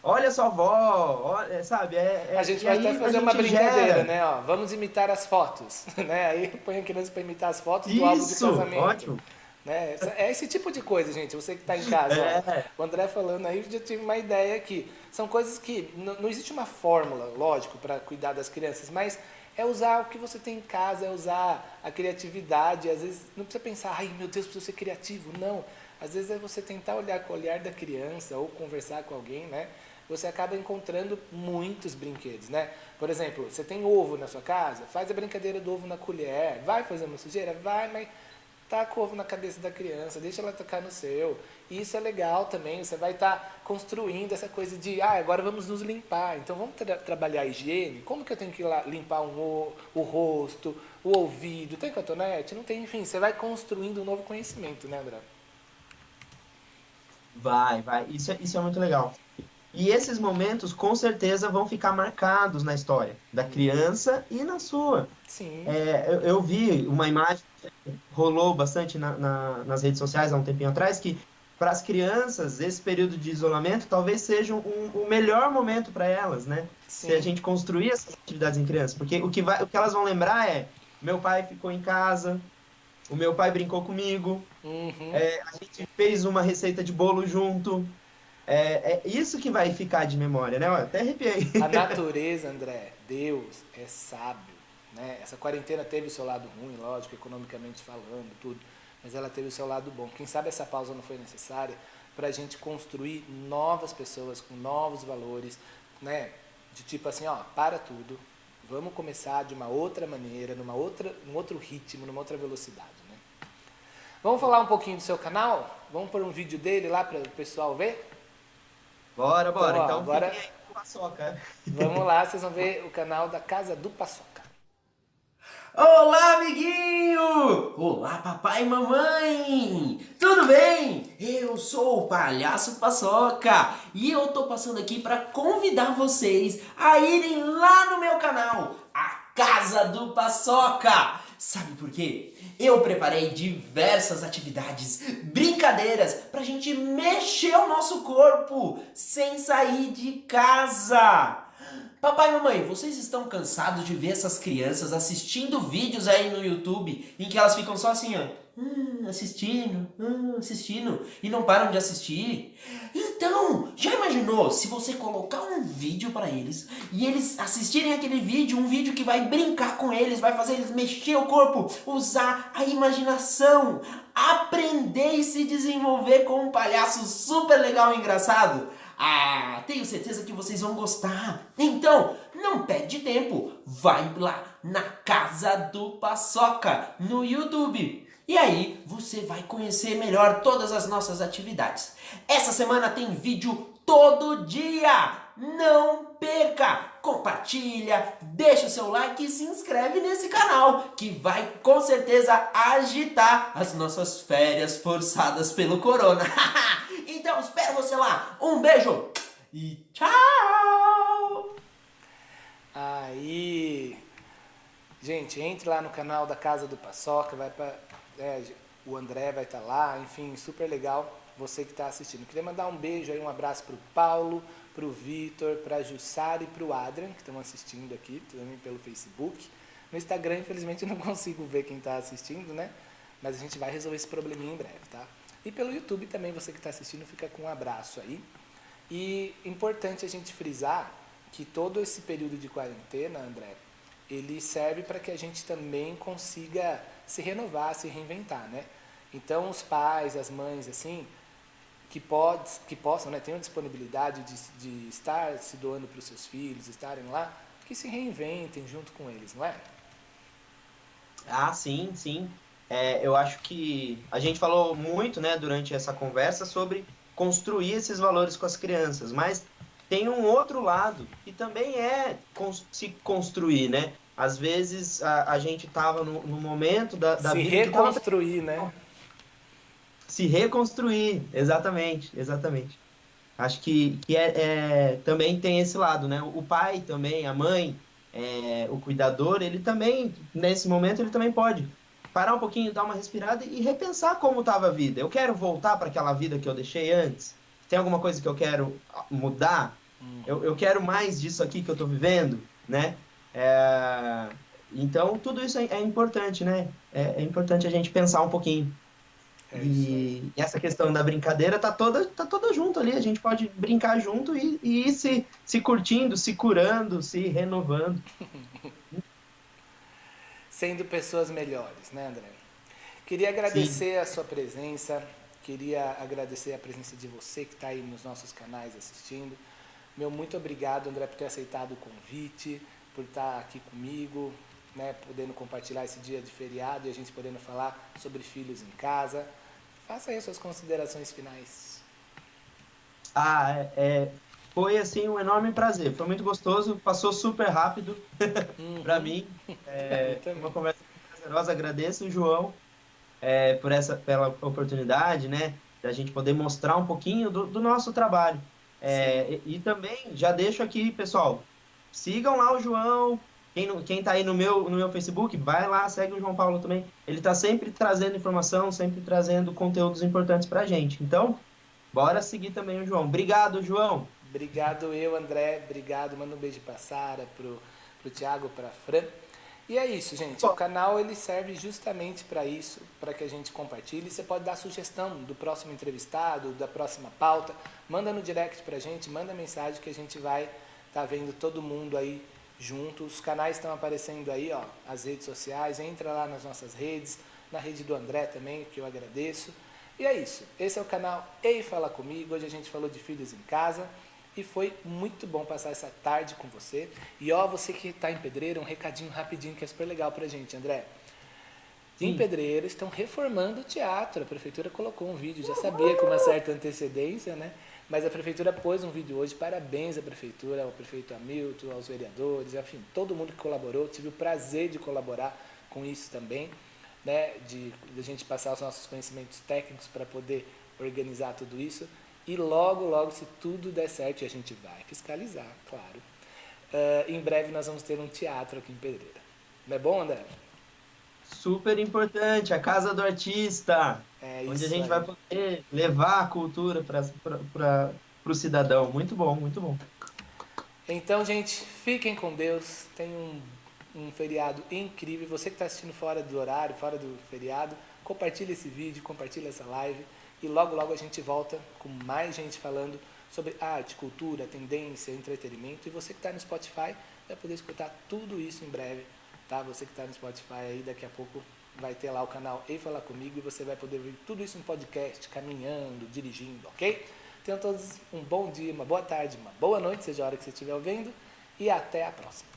olha sua avó, olha, sabe? A gente E vai até aí a fazer uma gente brincadeira, gera né? Ó, vamos imitar as fotos, né? Aí põe a criança para imitar as fotos do álbum de isso, casamento. ótimo. Né? É esse tipo de coisa, gente. Você que está em casa, ó. É, O André falando aí, eu já tive uma ideia aqui. São coisas que não existe uma fórmula, lógico, para cuidar das crianças, mas é usar o que você tem em casa, é usar a criatividade. Às vezes não precisa pensar, ai meu Deus, preciso ser criativo. Não. Às vezes é você tentar olhar com o olhar da criança ou conversar com alguém, né? Você acaba encontrando muitos brinquedos, né? Por exemplo, você tem ovo na sua casa, faz a brincadeira do ovo na colher. Vai fazer uma sujeira? Vai, mas taca o ovo na cabeça da criança, deixa ela tocar no seu. E isso é legal também, você vai estar construindo essa coisa de, agora vamos nos limpar, então vamos trabalhar a higiene. Como que eu tenho que limpar o rosto, o ouvido? Tem cotonete? Não tem, enfim, você vai construindo um novo conhecimento, né, André? vai. Isso é muito legal. E esses momentos, com certeza, vão ficar marcados na história da criança e na sua. Sim, Eu vi uma imagem rolou bastante nas redes sociais há um tempinho atrás, que para as crianças, esse período de isolamento talvez seja o melhor momento para elas, né? Se a sim. gente construir essas atividades em criança. Porque o que elas vão lembrar é: meu pai ficou em casa, o meu pai brincou comigo, Uhum. a gente fez uma receita de bolo junto. É isso que vai ficar de memória, né? Eu até arrepiei. A natureza, André, Deus é sábio. Né? Essa quarentena teve o seu lado ruim, lógico, economicamente falando, tudo, mas ela teve o seu lado bom. Quem sabe essa pausa não foi necessária para a gente construir novas pessoas com novos valores, né? De tipo assim, ó, para tudo, vamos começar de uma outra maneira, num outro ritmo, numa outra velocidade, né? Vamos falar um pouquinho do seu canal? Vamos pôr um vídeo dele lá para o pessoal ver? Bora, Então, bora. ó, Então fiquem agora aí com a paçoca. vamos lá, vocês vão ver o canal da Casa do Paçoca. Olá, amiguinho! Olá, papai e mamãe! Tudo bem? Eu sou o Palhaço Paçoca e eu tô passando aqui para convidar vocês a irem lá no meu canal, a Casa do Paçoca. Sabe por quê? Eu preparei diversas atividades, brincadeiras, pra gente mexer o nosso corpo sem sair de casa. Papai e mamãe, vocês estão cansados de ver essas crianças assistindo vídeos aí no YouTube em que elas ficam só assim, ó, assistindo, e não param de assistir? Então, já imaginou se você colocar um vídeo para eles e eles assistirem aquele vídeo, um vídeo que vai brincar com eles, vai fazer eles mexer o corpo, usar a imaginação, aprender e se desenvolver com um palhaço super legal e engraçado? Tenho certeza que vocês vão gostar. Então, não perde tempo. Vai lá na Casa do Paçoca no YouTube. E aí, você vai conhecer melhor todas as nossas atividades. Essa semana tem vídeo todo dia. Não perca! Compartilha, deixa o seu like e se inscreve nesse canal, que vai com certeza agitar as nossas férias forçadas pelo corona. Então espero você lá. Um beijo e tchau! Aí, gente, entre lá no canal da Casa do Paçoca, o André vai estar lá, enfim, super legal você que está assistindo. Queria mandar um beijo aí, um abraço para o Paulo, para o Vitor, para a Jussara e para o Adrian, que estão assistindo aqui, também pelo Facebook. No Instagram, infelizmente, eu não consigo ver quem está assistindo, né? Mas a gente vai resolver esse probleminha em breve, tá? E pelo YouTube também, você que está assistindo, fica com um abraço aí. E importante a gente frisar que todo esse período de quarentena, André, ele serve para que a gente também consiga se renovar, se reinventar, né? Então, os pais, as mães, assim, que possam, né, tenham disponibilidade de estar se doando para os seus filhos, estarem lá, que se reinventem junto com eles, não é? Ah, sim, sim. Eu acho que a gente falou muito, né, durante essa conversa sobre construir esses valores com as crianças, mas tem um outro lado que também é se construir, né? Às vezes a gente estava no momento da Se vida que estava reconstruir, né? se reconstruir, exatamente, exatamente. Acho que também tem esse lado, né? O pai também, a mãe, o cuidador, ele também, nesse momento, ele também pode parar um pouquinho, dar uma respirada e repensar como estava a vida. Eu quero voltar para aquela vida que eu deixei antes? Tem alguma coisa que eu quero mudar? Eu quero mais disso aqui que eu estou vivendo, né? É, então, tudo isso é importante, né? É importante a gente pensar um pouquinho. É isso aí. E essa questão da brincadeira tá toda junto ali. A gente pode brincar junto e ir se curtindo, se curando, se renovando. Sendo pessoas melhores, né, André? Queria Sim. agradecer a sua presença, queria agradecer a presença de você que está aí nos nossos canais assistindo. Meu muito obrigado, André, por ter aceitado o convite, por estar aqui comigo, né, podendo compartilhar esse dia de feriado e a gente podendo falar sobre filhos em casa. Faça aí as suas considerações finais. Ah, foi assim um enorme prazer. Foi muito gostoso, passou super rápido para Uhum. mim. Pra mim Uma também. conversa muito prazerosa. Agradeço, João, pela oportunidade, né, da gente poder mostrar um pouquinho do nosso trabalho. Sim. E também já deixo aqui, pessoal, sigam lá o João. Quem tá aí no meu Facebook, vai lá, segue o João Paulo também. Ele tá sempre trazendo informação, sempre trazendo conteúdos importantes pra gente. Então, bora seguir também o João. Obrigado, João. Obrigado eu, André. Obrigado. Manda um beijo pra Sara, pro Thiago, pra Fran. E é isso, gente. O Pô, canal ele serve justamente para isso, para que a gente compartilhe. Você pode dar sugestão do próximo entrevistado, da próxima pauta. Manda no direct pra gente, manda mensagem que a gente vai estar vendo todo mundo aí junto. Os canais estão aparecendo aí, ó, as redes sociais. Entra lá nas nossas redes, na rede do André também, que eu agradeço. E é isso. Esse é o canal Ei Fala Comigo. Hoje a gente falou de filhos em casa. E foi muito bom passar essa tarde com você. E ó, você que está em Pedreira, um recadinho rapidinho que é super legal pra gente, André. Em sim. Pedreira estão reformando o teatro. A prefeitura colocou um vídeo, já sabia com uma certa antecedência, né? Mas a prefeitura pôs um vídeo hoje. Parabéns à prefeitura, ao prefeito Hamilton, aos vereadores, enfim, todo mundo que colaborou. Tive o prazer de colaborar com isso também, né? De a gente passar os nossos conhecimentos técnicos para poder organizar tudo isso. E logo, logo, se tudo der certo, e a gente vai fiscalizar, claro. Em breve nós vamos ter um teatro aqui em Pedreira. Não é bom, André? Super importante, a Casa do Artista, É onde a isso gente aí. vai poder levar a cultura para o cidadão. Muito bom, muito bom. Então, gente, fiquem com Deus. Tenham um feriado incrível. Você que está assistindo fora do horário, fora do feriado, compartilhe esse vídeo, compartilhe essa live. E logo, logo a gente volta com mais gente falando sobre arte, cultura, tendência, entretenimento. E você que está no Spotify vai poder escutar tudo isso em breve. Tá? Você que está no Spotify aí, daqui a pouco vai ter lá o canal Ei Falar Comigo e você vai poder ver tudo isso em podcast, caminhando, dirigindo, ok? Tenham todos um bom dia, uma boa tarde, uma boa noite, seja a hora que você estiver ouvindo, e até a próxima.